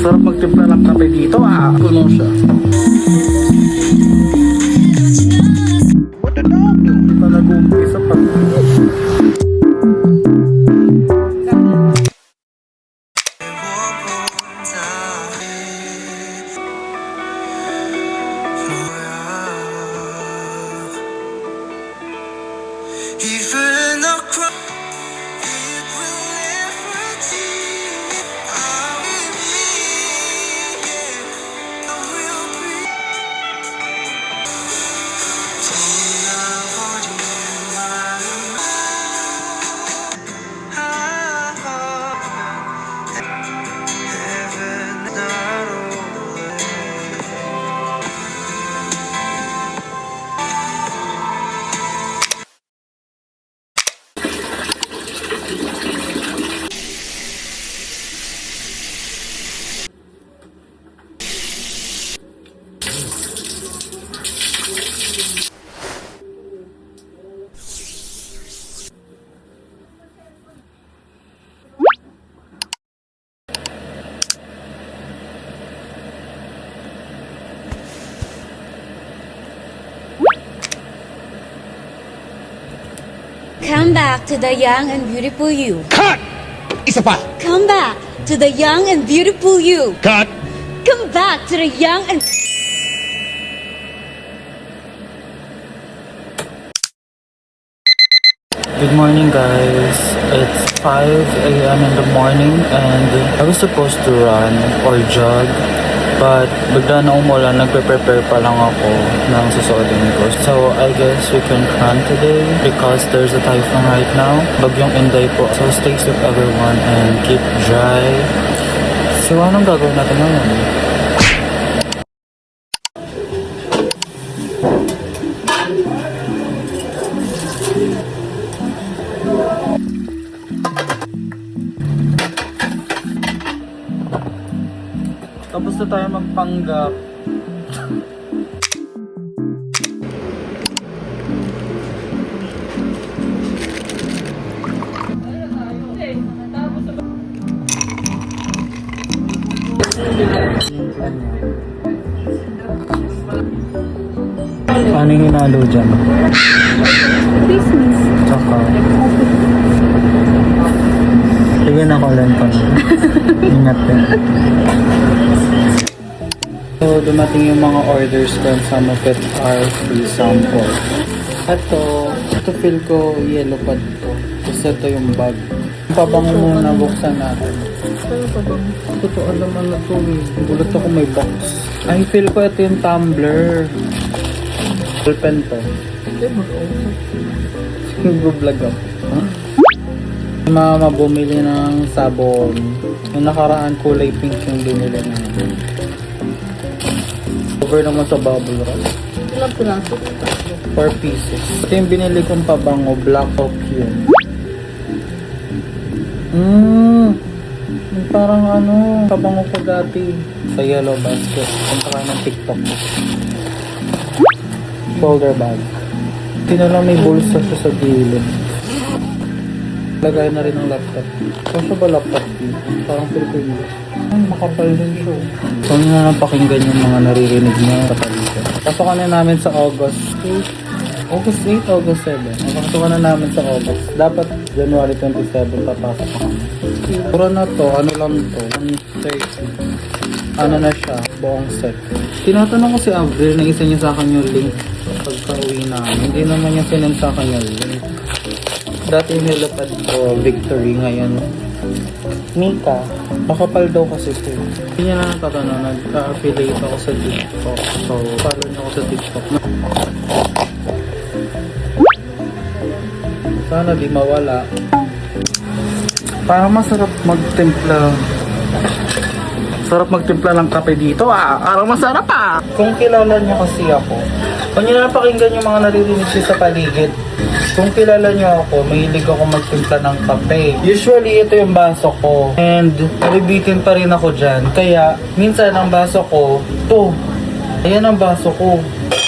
Sarap magtimpla ng kape dito Puno siya. What the dog do? Hindi pa nag-uumpisa pa. Even the crowd, it will never change. I will be, yeah, I will be. Heaven not over. Come back to the young and beautiful you. Cut! Isa pa! Come back to the young and beautiful you. Cut! Come back to the young and... Good morning guys. It's 5 a.m. in the morning and I was supposed to run or jog but bigla na umulan, nagpe-prepare pa lang ako ng susuotin ko. So I guess we can run today because there's a typhoon right now. Bagyong Inday po. So stay safe everyone and keep dry. So anong gagawin natin ngayon? Tapos na tayo magpanggap. Paano yung hinalo dyan? Christmas. Tsaka sige na ko lang pa. Ingat din. So dumating yung mga orders ko sa Mopet R free sample. Ito feel ko yellow pad to. Tapos ito yung bag. Pabango muna, buksan natin. Totoo naman na to eh. Gulat ako may box. I feel ko ito yung tumbler. Pen to. Nag-vlog ako. Huh? Mama bumili ng sabon. Yung nakaraan kulay pink yung binili namin. Over naman sa bubble wrap. Ilang piraso? 4 pieces. Ito yung binili kong pabango, black oak yun. Yung parang pabango ko dati sa yellow basket. Punta kayo ng TikTok. Shoulder bag. Hindi na lang may bulsa siya sa gilid. Lagay na rin ang laptop. Saan siya ba laptop dito? Parang Filipino. Ay, makapal din siya. So, nyo na lang pakinggan yung mga naririnig niya kapalito. Pasokan na namin sa August 8. August 8, August 7. Pasokan na namin sa August. Dapat January 27 papasok ako. Pura na to, ano lang to, 130. Ano na siya, buong set. Tinatanong ko si Avril na isa niya sa akin yung link pagka-uwi namin. Hindi naman niya sinend sa akin yung link. Dati yung nilapad ko, Victory, ngayon Mika. Makapal daw kasi ito. Hindi niya na natatanong, nag-affiliate ako sa TikTok. So, follow niyo ako sa TikTok. Sana di mawala. Parang masarap magtimpla. Sarap magtimpla ng kape dito Parang masarap Kung kilala niyo kasi ako, kung niyo na pakinggan yung mga naririnig siya sa paligid. Kung kilala niyo ako, mahilig ako magtimpla ng kape. Usually, ito yung baso ko. And, nabibitin pa rin ako dyan. Kaya, minsan ang baso ko, to. Ayan ang baso ko.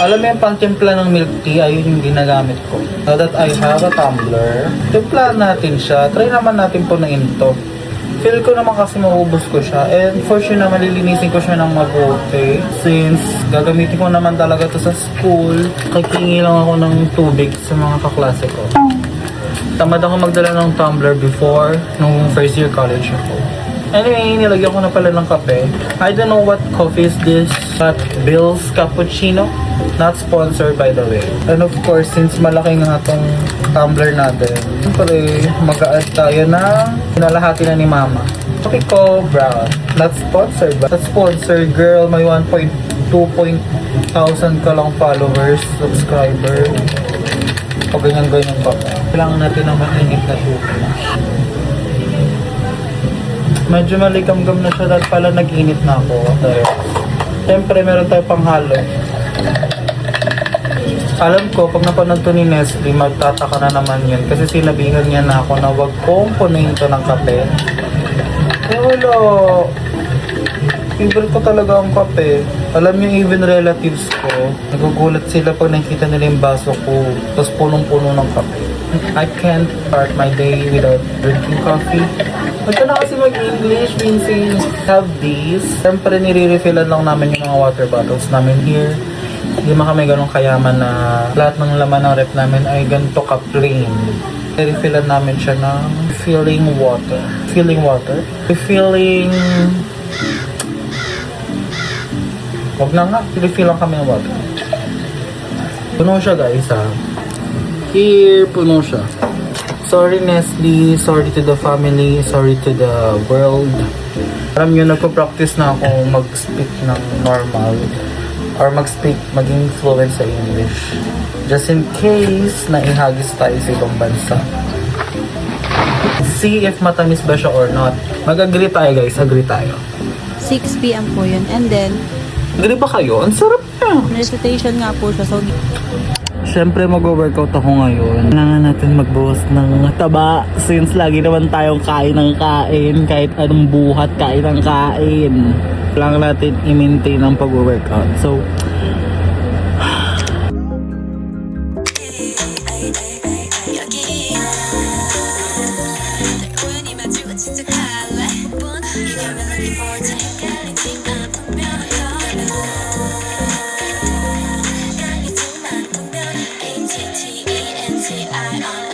Alam mo yung pang-timpla ng milk tea, ayun yung ginagamit ko. Now that I have a tumbler, timpla natin siya. Try naman natin punuin to. Feel ko naman kasi maubos ko siya. And for sure na malilinisin ko siya ng mabuti. Since gagamitin ko naman talaga to sa school, kakingi lang ako ng tubig sa mga kaklase ko. Tamad ako magdala ng tumbler before, nung first year college ako. Anyway, nilagyan ko na pala ng kape. I don't know what coffee is this, but Bill's Cappuccino. Not sponsored by the way. And of course, since malaki nga itong tumbler natin, siyempre mag-a-add tayo ng pinalahati na ni Mama. Coffee ko, brown. Not sponsored, but sponsored girl. May 1.2 ka lang followers, subscriber. O ganyan-ganyan pa. Kailangan natin ng mainit na toothbrush. Medyo malikam-gam na siya dahil pala nag-init na ako. Dahil, siyempre meron tayo panghalo. Alam ko, pag napanood to ni Nestle, magtataka na naman yun. Kasi sinabihan niya na ako na wag kong punuin to ng kape. Eh wala. Favorite ko talaga ang kape. Alam niyo, even relatives ko, nagugulat sila pag nakikita nila yung baso ko. Tapos punong-puno ng kape. I can't start my day without drinking coffee. Ito na kasi mag-English, means have these. Siyempre, nire-refillan lang namin yung mga water bottles namin here. Hindi man kami ganun kayaman na lahat ng laman ng rep namin ay ganito ka-plain. Nire-refillan namin siya ng filling water. Filling water? Refilling... Huwag na nga, refill lang kami ng water. Puno siya guys ha. Here, puno siya. Sorry Nestle, sorry to the family, sorry to the world. Alam nyo, nagpo-practice na ako mag-speak ng normal. Or mag-speak, maging fluent sa English. Just in case na ihagis tayo sa ibang bansa. See if matamis ba siya or not. Mag-agree tayo guys, agree tayo. 6 p.m. po yun. And then, Agree ba kayo? Ang sarap niya. recitation nga po siya. So, Siyempre mag-workout ako ngayon. Kailangan natin magbuhos ng taba since lagi naman tayong kain ng kain. Kahit anong buhat, kain ng kain. Kailangan natin i-maintain ang pag-workout. So,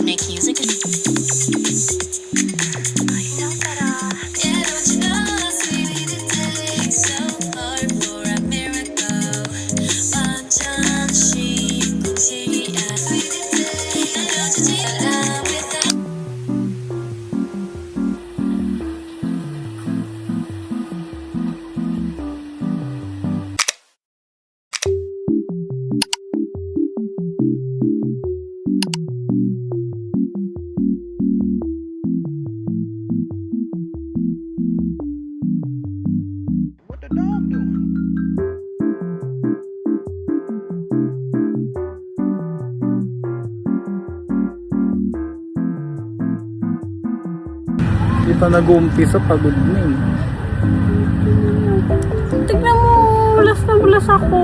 Make music. di pa nag-uumpisa, pagod na eh. tignan mo, bulas na bulas ako.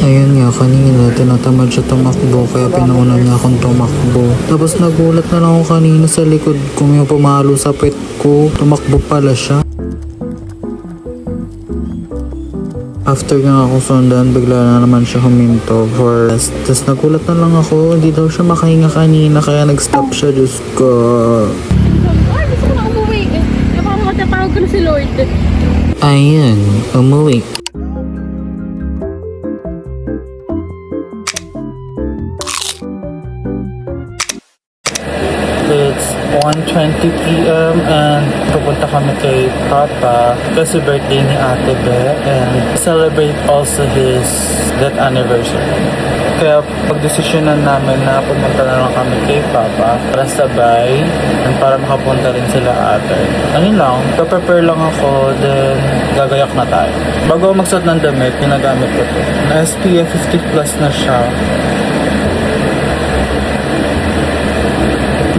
Ayun nga, kanina tinatamad siya tumakbo kaya pinauna niya akong tumakbo. Tapos nagulat na lang ako kanina sa likod kung yung pumalo sa pet ko. Tumakbo pala siya. After nga ako sundan, bigla na naman siya huminto for rest. Tapos nagulat na lang ako, hindi daw siya makahinga kanina kaya nag-stop siya. Diyos ko. Ay, gusto ko na umuwi. Baka matatawag ko na si Lord. Ayan, umuwi. It's 1:20 p.m. and pupunta kami kay Papa kasi birthday ni Ate Be and celebrate also his death anniversary. Kaya pagdesisyonan namin na pumunta na lang kami kay Papa para sabay and para makapunta rin sila ate. Ano lang, prepare lang ako then gagayak na tayo. Bago ako magsuot ng damit, ginagamit ko to. Na SPF 50 plus na siya.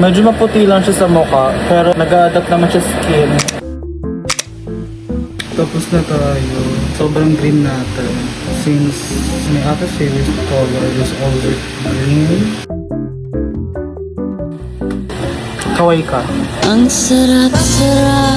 Medyo maputi lang siya sa mukha, pero nag-a-adapt naman siya skin. Tapos na tayo. Sobrang green natin. Since my other favorite color is also green. Kaway ka. Ang sarap-sarap